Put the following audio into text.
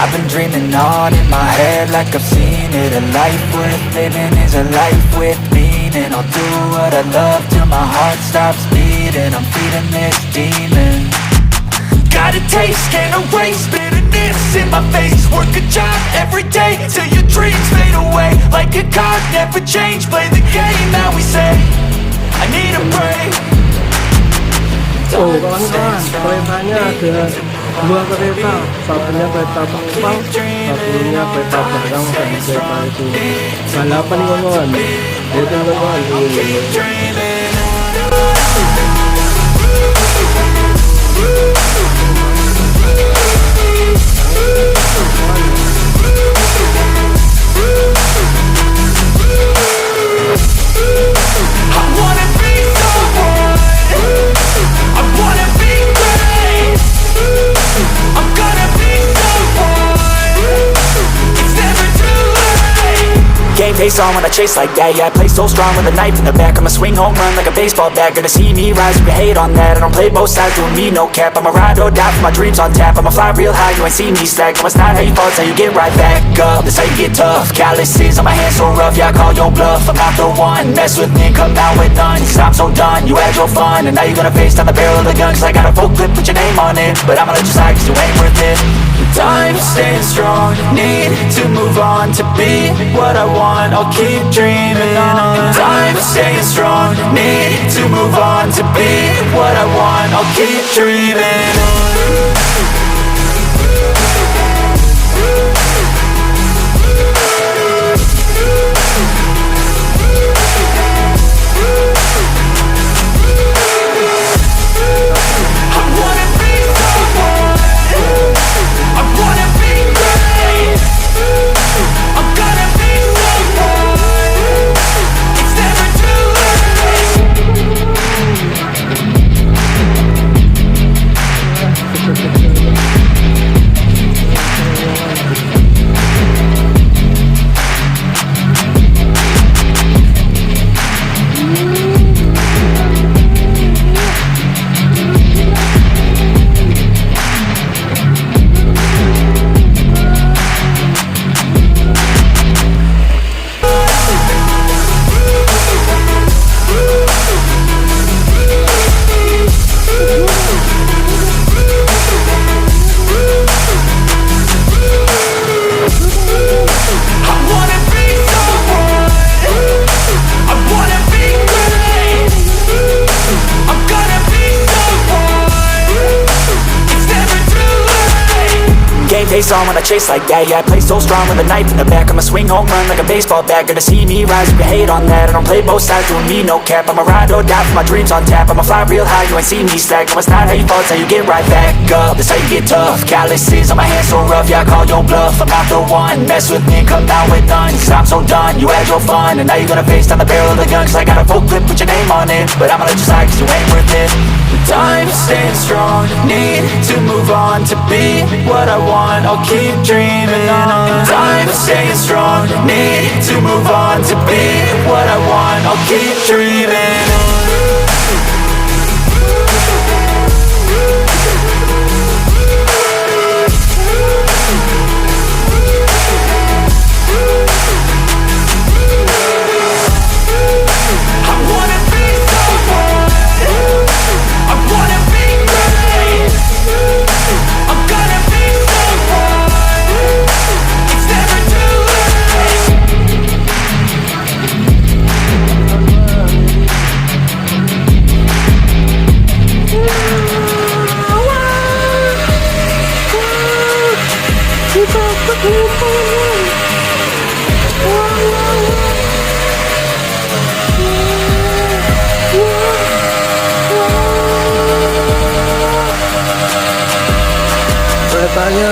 I've been dreaming on in my head like I've seen it. A life worth living is a life with meaning. I'll do what I love till my heart stops beating. I'm feeding this demon. Got a taste, can't erase bitterness in my face. Work a job every day till your dreams fade away. Like a card, never change, play the game that we say. I need a break. Oh kawan-kawan, keretanya ada dua kereta, satunya kereta penumpang, satunya kereta barang dan kereta itu balapan nih kawan-kawan. Itu kawan-kawan. Game face on when I chase like that. Yeah, I play so strong with a knife in the back. I'ma swing home run like a baseball bat. Gonna see me rise, you can hate on that. I don't play both sides, doing me no cap. I'ma ride or die for my dreams on tap. I'ma fly real high, you ain't see me slack. No, it's not how you fall, it's how you get right back up. That's how you get tough. Calluses on my hands so rough, yeah, I call your bluff. I'm not the one, mess with me, come out with none. Cause I'm so done, you had your fun. And now you're gonna face down the barrel of the gun. Cause I got a full clip, put your name on it. But I'ma let you slide cause you ain't worth it. Time staying strong, need to move on. To be what I want, I'll keep dreaming on. Time staying strong, need to move on. To be what I want, I'll keep dreaming on. Face on when I chase like that. Yeah, I play so strong with a knife in the back. I'ma swing home run like a baseball bat. Gonna see me rise, you can hate on that. I don't play both sides, doing me no cap. I'ma ride or die for my dreams on tap. I'ma fly real high, you ain't see me slack. No, it's not how you fall, it's how you get right back up. That's how you get tough. Calluses on my hands so rough, yeah, I call your bluff. I'm not the one, mess with me, come down with none. Cause I'm so done, you had your fun. And now you're gonna face down the barrel of the gun. Cause I got a full clip, put your name on it. But I'ma let you slide cause you ain't worth it. Time staying strong, need to move on. To be what I want, I'll keep dreaming on. Time staying strong, need to move on. To be what I want, I'll keep dreaming on. Keretanya